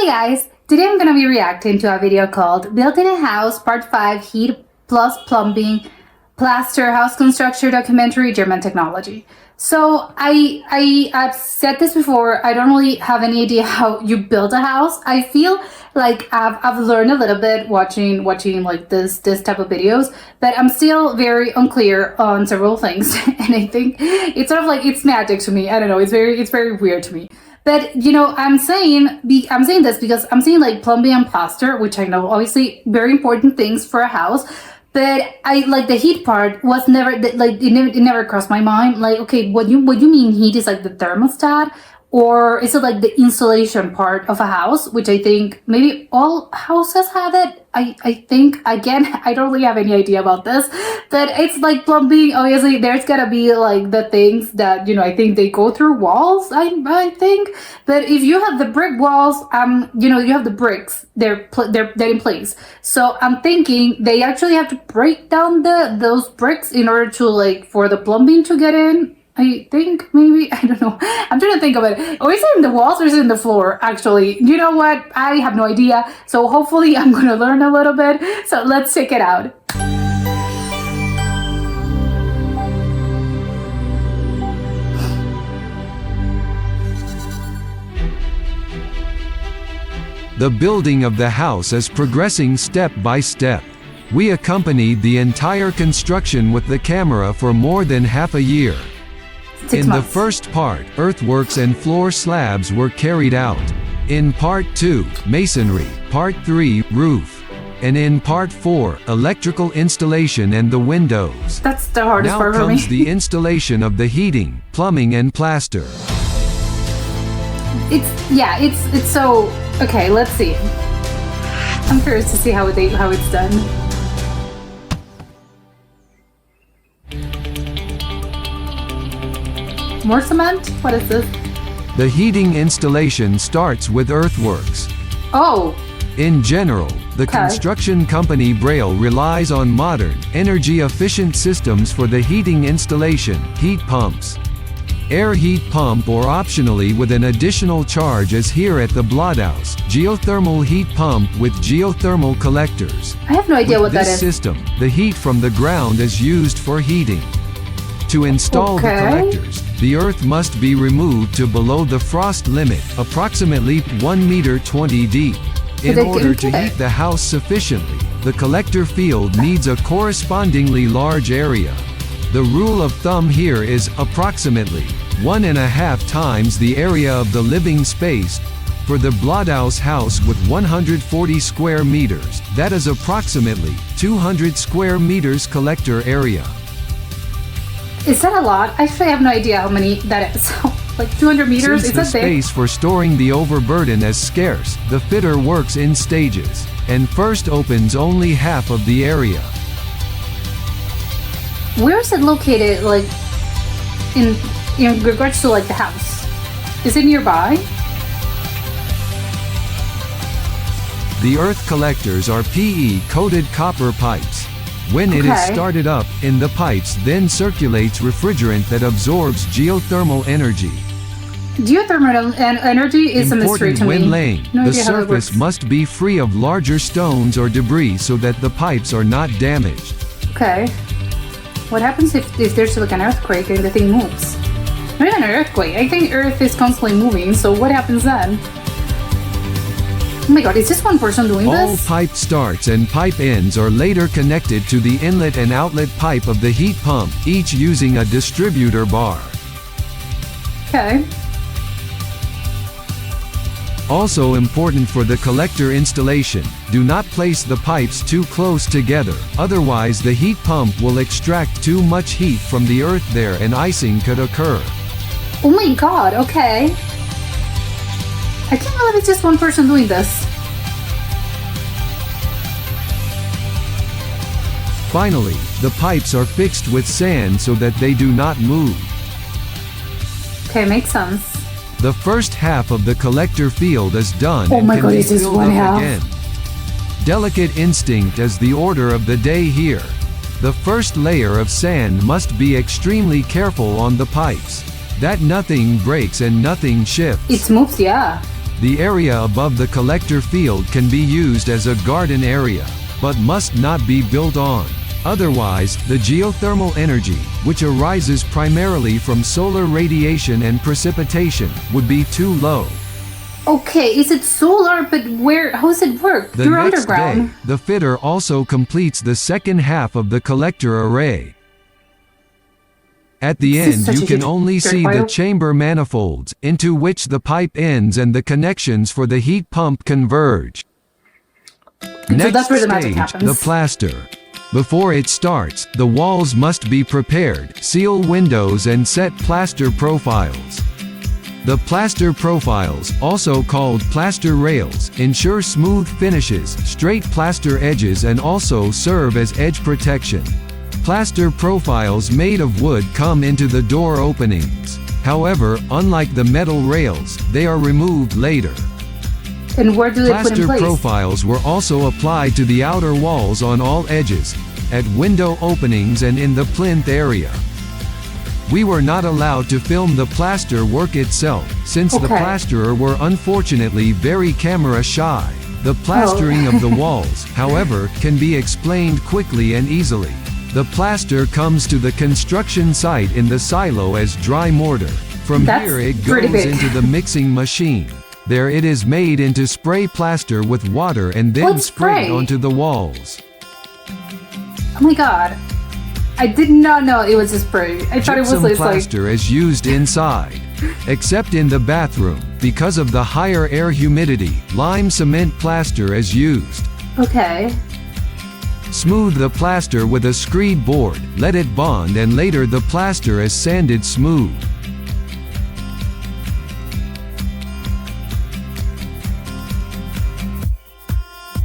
guys, today I'm gonna be reacting to a video called Building a House Part 5 Heat plus Plumbing Plaster House Construction Documentary German Technology. So I've said this before, I don't really have any idea how you build a house. I feel like I've learned a little bit watching like this type of videos, but I'm still very unclear on several things. And I think it's sort of like it's magic to me. I don't know, it's very weird to me. But you know, I'm saying this because I'm saying like plumbing and plaster, which I know obviously very important things for a house. But I like the heat part was never like it never crossed my mind. Like, okay, what you mean heat is like the thermostat, or is it like the insulation part of a house, which I think maybe all houses have it. I think, again, I don't really have any idea about this, but it's like plumbing. Obviously there's gotta be like the things that, you know, I think they go through walls, I think. But if you have the brick walls, you know, you have the bricks, they're in place. So I'm thinking they actually have to break down those bricks in order to like for the plumbing to get in. I think maybe, I don't know. I'm trying to think of it. Or is it in the walls or is it in the floor? Actually, you know what? I have no idea. So hopefully I'm going to learn a little bit. So let's check it out. The building of the house is progressing step by step. We accompanied the entire construction with the camera for more than half a year. 6 months. The first part, earthworks and floor slabs were carried out. In Part 2, masonry. Part 3, roof. And in Part 4, electrical installation and the windows. That's the hardest part for me. Now comes the installation of the heating, plumbing and plaster. It's so, okay, let's see. I'm curious to see how it's done. More cement? What is this? The heating installation starts with earthworks. Oh. In general, the construction company Braille relies on modern, energy-efficient systems for the heating installation, heat pumps. Air heat pump or optionally with an additional charge as here at the Bloodhouse, geothermal heat pump with geothermal collectors. I have no idea what that is. With this system, the heat from the ground is used for heating. To install the collectors, the earth must be removed to below the frost limit, approximately 1 meter 20 deep. In order to heat the house sufficiently, the collector field needs a correspondingly large area. The rule of thumb here is approximately 1.5 times the area of the living space. For the Bloodhouse house with 140 square meters, that is approximately 200 square meters collector area. Is that a lot? Actually, I have no idea how many that is. Like 200 meters? Since the space for storing the overburden is scarce, the fitter works in stages, and first opens only half of the area. Where is it located, like, in regards to, like, the house? Is it nearby? The earth collectors are PE-coated copper pipes. When it is started up, in the pipes then circulates refrigerant that absorbs geothermal energy. Geothermal energy is a mystery to me. When laying, the surface must be free of larger stones or debris so that the pipes are not damaged. Okay. What happens if there's like an earthquake and the thing moves? Not even an earthquake. I think Earth is constantly moving, so what happens then? Oh my god, is this one person doing this? All pipe starts and pipe ends are later connected to the inlet and outlet pipe of the heat pump, each using a distributor bar. Okay. Also important for the collector installation, do not place the pipes too close together, otherwise the heat pump will extract too much heat from the earth there and icing could occur. Oh my god, okay. I can't believe it's just one person doing this. Finally, the pipes are fixed with sand so that they do not move. Okay, makes sense. The first half of the collector field is done and can be filled up again. Delicate instinct is the order of the day here. The first layer of sand must be extremely careful on the pipes, that nothing breaks and nothing shifts. It moves, yeah. The area above the collector field can be used as a garden area, but must not be built on. Otherwise, the geothermal energy, which arises primarily from solar radiation and precipitation, would be too low. Okay, is it solar, but how does it work? The You're next underground. day, the fitter also completes the second half of the collector array. At the This is end such you a can huge only dirt see the pile. chamber manifolds, into which the pipe ends and the connections for the heat pump converge. Next that's where the magic stage, happens. the plaster. Before it starts, the walls must be prepared, seal windows and set plaster profiles. The plaster profiles, also called plaster rails, ensure smooth finishes, straight plaster edges and also serve as edge protection. Plaster profiles made of wood come into the door openings. However, unlike the metal rails, they are removed later. And where do they put in Plaster place? profiles were also applied to the outer walls on all edges, at window openings and in the plinth area. We were not allowed to film the plaster work itself, since the Okay. plasterer were unfortunately very camera shy. The plastering of the walls, however, can be explained quickly and easily. The plaster comes to the construction site in the silo as dry mortar. From That's here it pretty goes big. into the mixing machine. There it is made into spray plaster with water and then What sprayed spray? onto the walls. Oh my god. I did not know it was a spray. I thought it was Gypsum like plaster is used inside. Except in the bathroom, because of the higher air humidity, lime cement plaster is used. okay. Smooth the plaster with a screed board, let it bond and later the plaster is sanded smooth.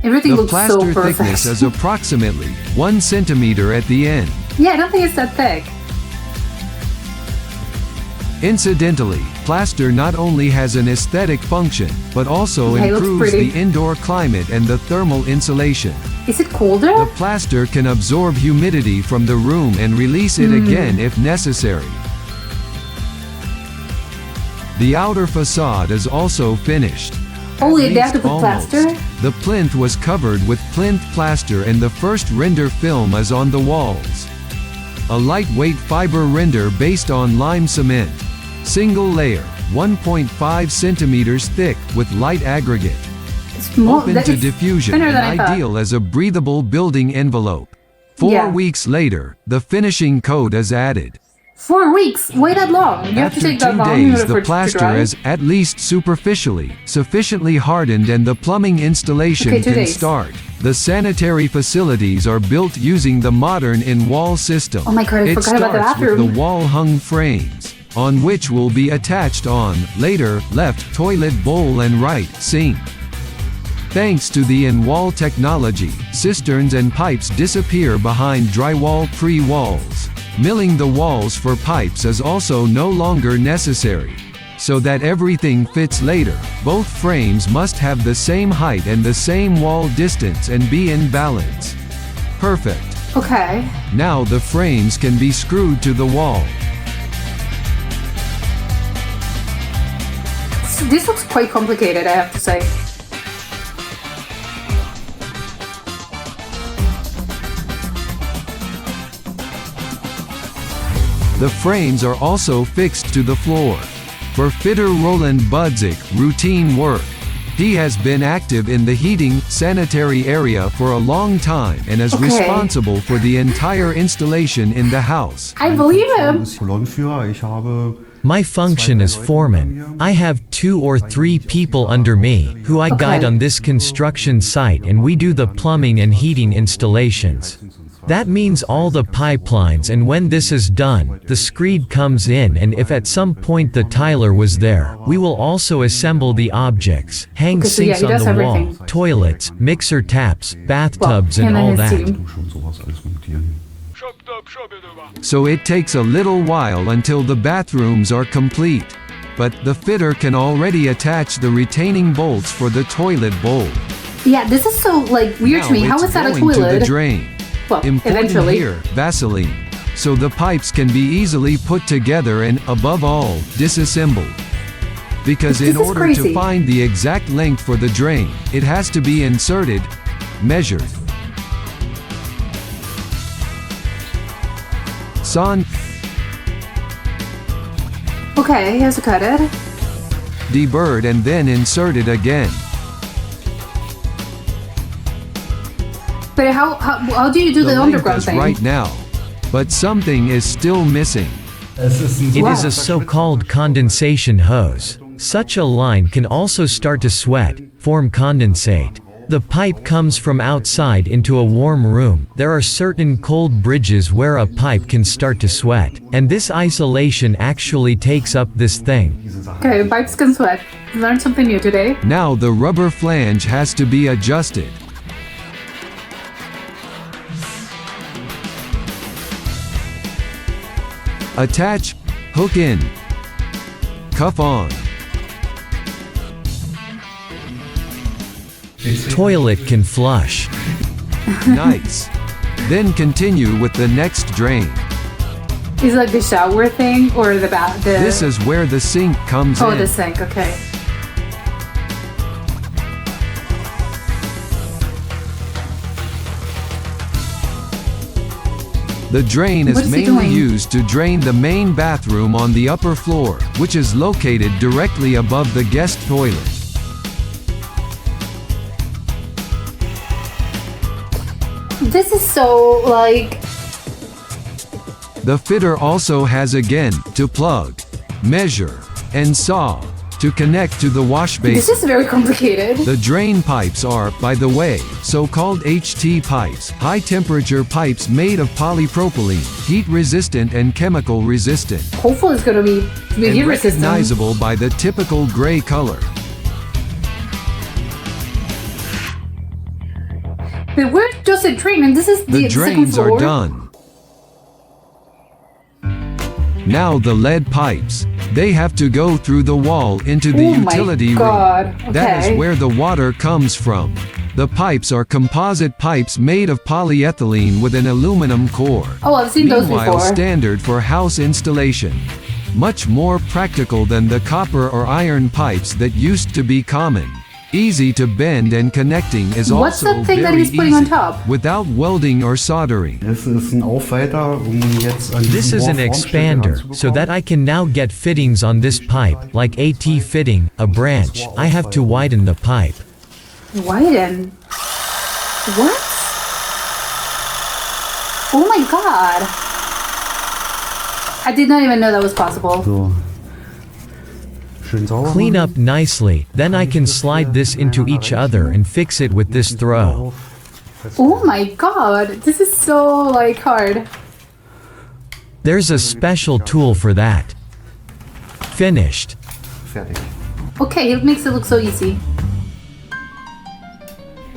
Everything The looks so plaster perfect. thickness is approximately 1 centimeter at the end. Yeah, I don't think it's that thick. Incidentally, plaster not only has an aesthetic function, but also Yeah, it looks improves pretty. the indoor climate and the thermal insulation. Is it colder? The plaster can absorb humidity from the room and release it again if necessary. The outer facade is also finished. Oh, At they have to least put almost. plaster? The plinth was covered with plinth plaster and the first render film is on the walls. A lightweight fiber render based on lime cement. Single layer, 1.5 centimeters thick with light aggregate. It's more, Open that to is diffusion thinner and than I thought. ideal as a breathable building envelope. 4 Yeah. weeks later, the finishing coat is added. 4 weeks? Why that long? You have to After take that 2 long in days, order for the it to plaster dry? is, at least superficially, sufficiently hardened and the plumbing installation Okay, 2 can days. start. The sanitary facilities are built using the modern in-wall system. Oh my God, I It forgot about the starts with bathroom. the wall-hung frames, on which will be attached on, later, left toilet bowl and right sink. Thanks to the in-wall technology, cisterns and pipes disappear behind drywall pre-walls. Milling the walls for pipes is also no longer necessary. So that everything fits later, both frames must have the same height and the same wall distance and be in balance. Perfect. Okay. Now the frames can be screwed to the wall. This looks quite complicated, I have to say. The frames are also fixed to the floor. For fitter Roland Budzik, routine work. He has been active in the heating, sanitary area for a long time and is Okay. responsible for the entire installation in the house. I believe him. My function is foreman. I have 2 or 3 people under me, who I guide Okay. on this construction site, and we do the plumbing and heating installations. That means all the pipelines, and when this is done, the screed comes in, and if at some point the tiler was there, we will also assemble the objects, hang Okay, so yeah, sinks he on does the wall, everything. toilets, mixer taps, bathtubs, Well, and him all his that. team. So it takes a little while until the bathrooms are complete. But the fitter can already attach the retaining bolts for the toilet bowl. Yeah, this is so like weird Now to me. How it's is that a going to the toilet? drain. Well, Important eventually. here, Vaseline. So the pipes can be easily put together and, above all, disassembled. Because This in is order crazy. to find the exact length for the drain, it has to be inserted, measured. Son, Okay, he has to cut it. deburred and then inserted again. But how do you do the length underground is thing? right now, but something is still missing. It is a so-called condensation hose. Such a line can also start to sweat, form condensate. The pipe comes from outside into a warm room. There are certain cold bridges where a pipe can start to sweat, and this isolation actually takes up this thing. Okay, pipes can sweat. Learned something new today. Now the rubber flange has to be adjusted. Attach, hook in, cuff on. Toilet can flush. Nice. Then continue with the next drain. Is it like the shower thing or the bath? This is where the sink comes in. the sink. Okay. The drain What is is he mainly doing? used to drain the main bathroom on the upper floor, which is located directly above the guest toilet. This is so like. The fitter also has again to plug, measure, and saw to connect to the wash This basin. is very complicated. The drain pipes are, by the way, so-called HT pipes, high-temperature pipes made of polypropylene, heat-resistant and chemical-resistant, Hopefully, it's gonna be and heat resistant. recognizable by the typical gray color. But we're just a drain, and this is The the second drains are floor. done. Now the lead pipes. They have to go through the wall into the Oh my utility God, room. That okay. is where the water comes from. The pipes are composite pipes made of polyethylene with an aluminum core. Oh, I've seen those Meanwhile, before. standard for house installation. Much more practical than the copper or iron pipes that used to be common. Easy to bend and connecting is What's also the thing that very he's putting on easy, top? without welding or soldering. Das ist ein Aufweiter, jetzt an This diesen is an Rohrformstücke expander, so ranzubekommen. that I can now get fittings on this pipe, like AT fitting, a branch. I have to widen the pipe. Widen. What? Oh my god. I did not even know that was possible. So. Schön sauber Clean machen. up nicely, then I can slide this into each other and fix it with this throw. Oh my god. This is so like hard. There's a special tool for that. Finished. Fertig. Okay, it makes it look so easy.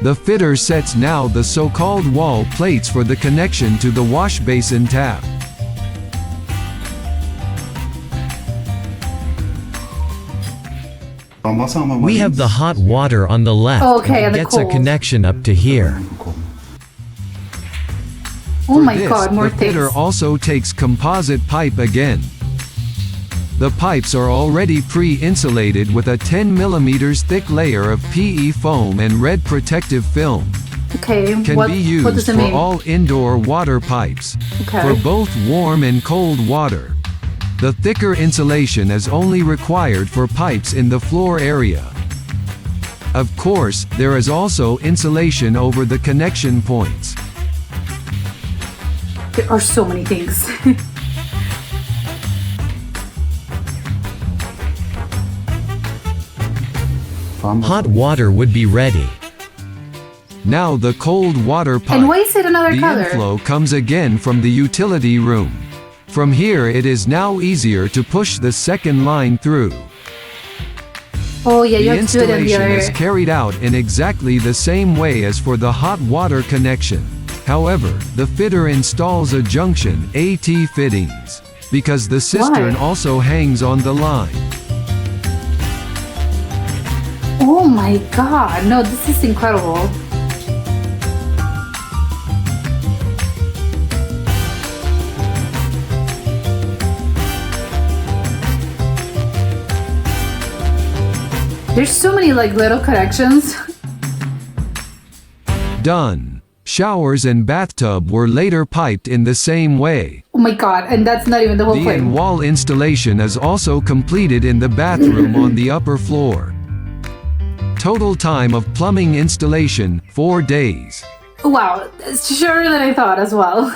The fitter sets now the so-called wall plates for the connection to the wash basin tap. Warmwasser haben wir mal We have the links hot water on the left, Okay, and and it the gets a cold. connection up to here. bekommen. Oh For my this, god, more the fitter things. also takes composite pipe again. The pipes are already pre-insulated with a 10 mm thick layer of PE foam and red protective film. Okay, Can what, be what used does it for mean? all indoor water pipes. Okay. For both warm and cold water. The thicker insulation is only required for pipes in the floor area. Of course, there is also insulation over the connection points. There are so many things. Warmwasser. Hot water would be ready. Now the cold water pipe. And why is it another The color? inflow comes again from the utility room. From here it is now easier to push the second line through. Oh yeah, you The have to do it in the installation is other. carried out in exactly the same way as for the hot water connection. However, the fitter installs a junction AT fittings because the cistern Why? also hangs on the line. Oh my god, no, this is incredible. There's so many like little connections. Done. Showers and bathtub were later piped in the same way. Oh my god, and that's not even the whole The thing. in-wall installation is also completed in the bathroom on the upper floor. Total time of plumbing installation, 4 days. Wow, it's shorter than I thought as well.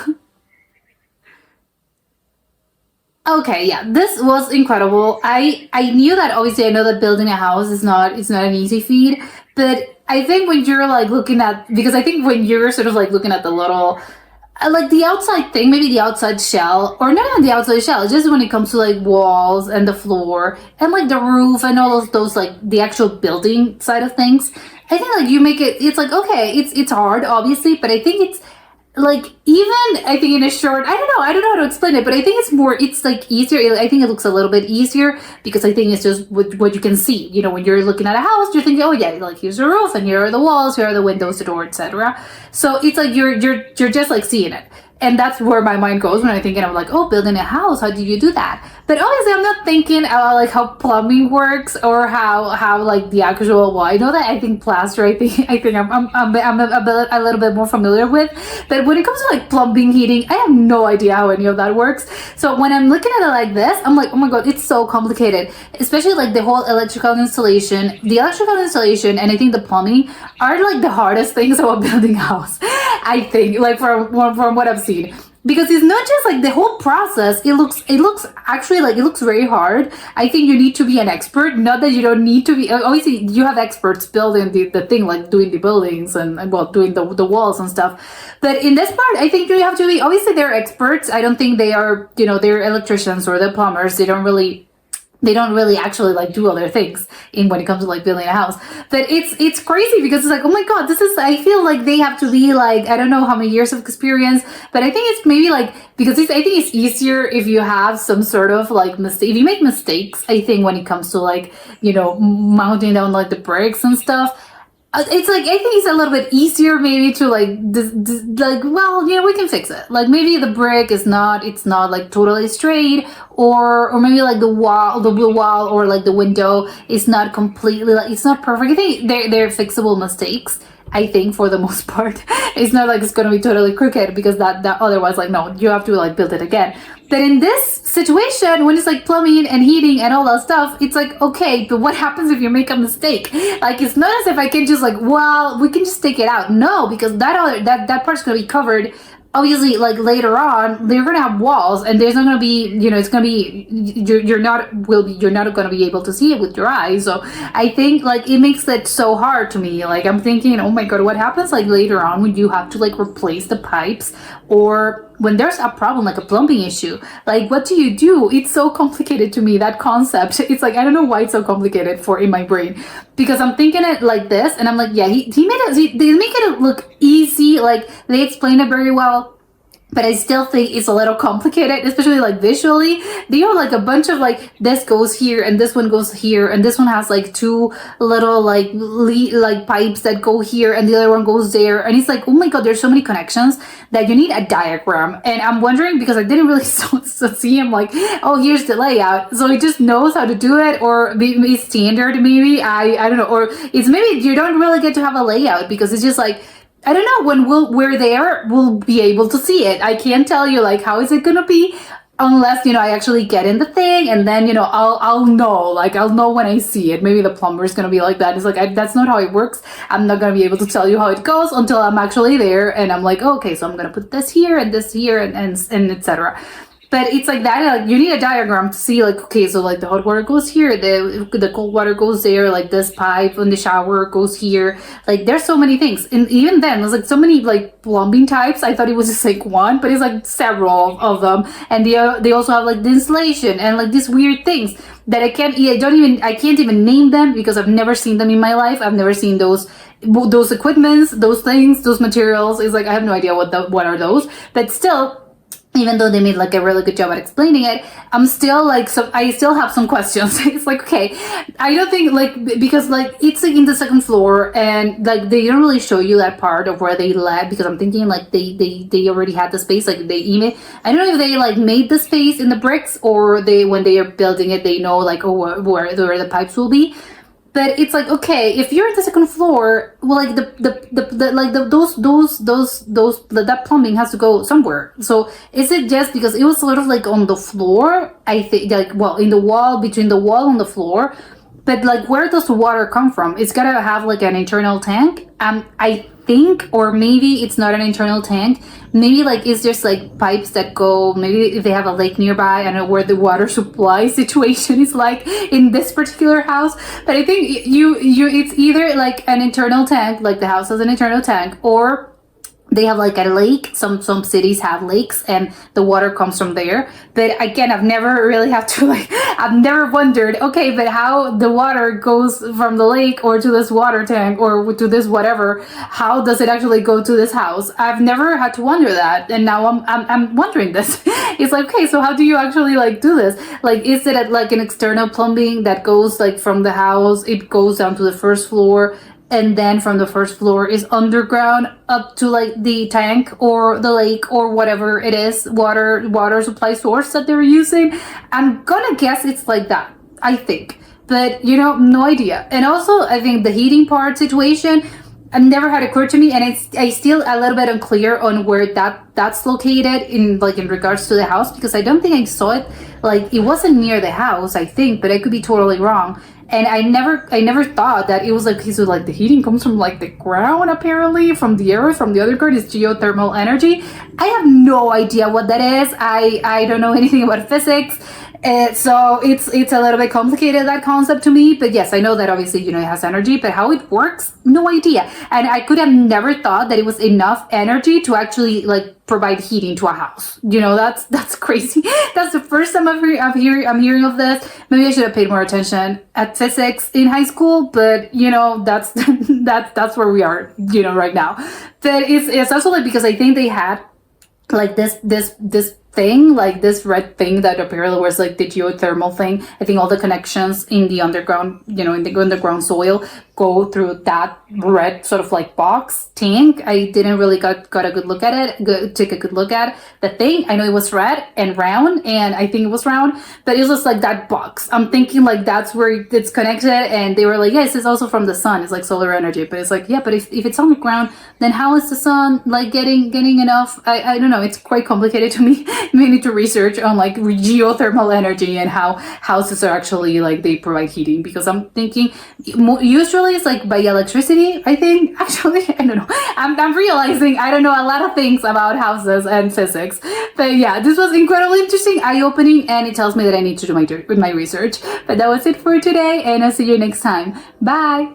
Okay, yeah, this was incredible. I knew that obviously I know that building a house is not an easy feat, but I think when you're like looking at, because I think when you're sort of like looking at the little like the outside thing, maybe the outside shell, or not even the outside shell, just when it comes to like walls and the floor and like the roof and all those like the actual building side of things, I think like you make it, it's like, okay, it's hard obviously, but I think it's like, even I think in a short, I don't know how to explain it, but I think it's like easier. I think it looks a little bit easier because I think it's just what you can see. You know, when you're looking at a house, you're thinking, oh yeah, like here's the roof and here are the walls, here are the windows, the door, etc. So it's like you're just like seeing it. And that's where my mind goes when I'm thinking of like, oh, building a house, how do you do that? But obviously I'm not thinking about like how plumbing works or how like the actual, well, I know that I think plaster, I think I'm a little bit more familiar with. But when it comes to like plumbing, heating, I have no idea how any of that works. So when I'm looking at it like this, I'm like, oh my God, it's so complicated. Especially like the whole electrical installation. The electrical installation and I think the plumbing are like the hardest things about building a house. I think, like from what I've seen. Because it's not just like the whole process, it looks actually like it looks very hard. I think you need to be an expert, not that you don't need to be. Obviously you have experts building the thing, like doing the buildings and well, doing the walls and stuff. But in this part, I think you have to be, obviously they're experts. I don't think they are, you know, they're electricians or they're plumbers. They don't really actually like do other things in when it comes to like building a house. But it's crazy because it's like, oh my God, I feel like they have to be like, I don't know how many years of experience, but I think it's maybe like, because I think it's easier if you have some sort of like mistake, if you make mistakes, I think when it comes to like, you know, mounting down like the bricks and stuff, it's like, I think it's a little bit easier maybe to like, like, well, you know, we can fix it. Like maybe the brick it's not like totally straight, or maybe like the blue wall or like the window is not completely, like, it's not perfect. I think they're fixable mistakes. I think for the most part, it's not like it's going to be totally crooked because that otherwise, like, no, you have to like build it again. But in this situation, when it's like plumbing and heating and all that stuff, it's like, okay, but what happens if you make a mistake? Like, it's not as if I can just like, well, we can just take it out. No, because that part's going to be covered. Obviously, like later on, they're gonna have walls, and there's not gonna be, you know, it's gonna be, you're not gonna be able to see it with your eyes. So I think like it makes it so hard to me. Like I'm thinking, oh my God, what happens like later on when you have to like replace the pipes, or when there's a problem like a plumbing issue? Like what do you do? It's so complicated to me, that concept. It's like, I don't know why it's so complicated in my brain, because I'm thinking it like this, and I'm like, yeah, they make it look easy, like they explain it very well. But I still think it's a little complicated, especially like visually. They have like a bunch of like, this goes here and this one goes here, and this one has like two little like pipes that go here and the other one goes there. And it's like, oh my God, there's so many connections that you need a diagram. And I'm wondering, because I didn't really see him like, oh, here's the layout. So he just knows how to do it, or maybe standard maybe, I don't know. Or it's maybe you don't really get to have a layout because it's just like, I don't know, when we're there, we'll be able to see it. I can't tell you like how is it gonna be unless, you know, I actually get in the thing, and then, you know, I'll know, like I'll know when I see it. Maybe the plumber's gonna be like that. It's like, that's not how it works. I'm not gonna be able to tell you how it goes until I'm actually there, and I'm like, okay, so I'm gonna put this here and etc. But it's like that, like you need a diagram to see like, okay, so like the hot water goes here, the cold water goes there, like this pipe in the shower goes here. Like there's so many things. And even then there's like so many like plumbing types. I thought it was just like one, but it's like several of them. And they also have like the insulation and like these weird things that I can't even name them because I've never seen them in my life. I've never seen those equipments, those things, those materials. It's like, I have no idea what are those, but still, even though they made like a really good job at explaining it, I'm still like, so I still have some questions. It's like, okay, I don't think like, because like it's like in the second floor, and like they don't really show you that part of where they led, because I'm thinking like they already had the space, like I don't know if they like made the space in the bricks, or when they are building it, they know like, oh, where the pipes will be. But it's like, okay, if you're at the second floor, well, like that plumbing has to go somewhere. So is it just because it was sort of like on the floor? I think like, well, in the wall, between the wall and the floor. But like, where does the water come from? It's gotta have like an internal tank. I think, or maybe it's not an internal tank. Maybe like it's just like pipes that go. Maybe if they have a lake nearby, I don't know where the water supply situation is like in this particular house. But I think it's either like an internal tank, like the house has an internal tank, or they have like a lake. Some cities have lakes and the water comes from there. But again, I've never really have to like, I've never wondered, okay, but how the water goes from the lake or to this water tank or to this whatever, how does it actually go to this house? I've never had to wonder that. And now I'm wondering this. It's like, okay, so how do you actually like do this? Like, is it like an external plumbing that goes like from the house, it goes down to the first floor, and then from the first floor is underground up to like the tank or the lake or whatever it is, water supply source that they're using? I'm gonna guess it's like that, I think. But no idea. And also I think the heating part situation, I've never had occurred to me, and I still a little bit unclear on where that's located in regards to the house, because I don't think I saw it. Like, it wasn't near the house, I think, but I could be totally wrong. And I never thought that it was like, so like the heating comes from like the ground, apparently, from the earth, from the underground. It's geothermal energy. I have no idea what that is. I don't know anything about physics. So it's a little bit complicated, that concept, to me. But yes, I know that obviously, it has energy, but how it works, no idea. And I could have never thought that it was enough energy to actually like provide heating to a house. That's crazy. That's the first time I'm hearing of this. Maybe I should have paid more attention at physics in high school, but that's where we are, right now. But it's also like, because I think they had like this thing, like this red thing that apparently was like the geothermal thing. I think all the connections in the underground, in the underground soil go through that red sort of like box tank. I didn't really got a good look at it, take a good look at the thing. I know it was red and round, and I think it was round, but it was just like that box. I'm thinking like that's where it's connected, and they were like, yes, it's also from the sun. It's like solar energy. But it's like, yeah, but if it's on the ground, then how is the sun like getting enough? I don't know. It's quite complicated to me. We need to research on like geothermal energy and how houses are actually like they provide heating, because I'm thinking usually it's like by electricity, I think. Actually, I don't know. I'm realizing I don't know a lot of things about houses and physics. But yeah, this was incredibly interesting, eye-opening, and it tells me that I need to do my research. But that was it for today, and I'll see you next time. Bye!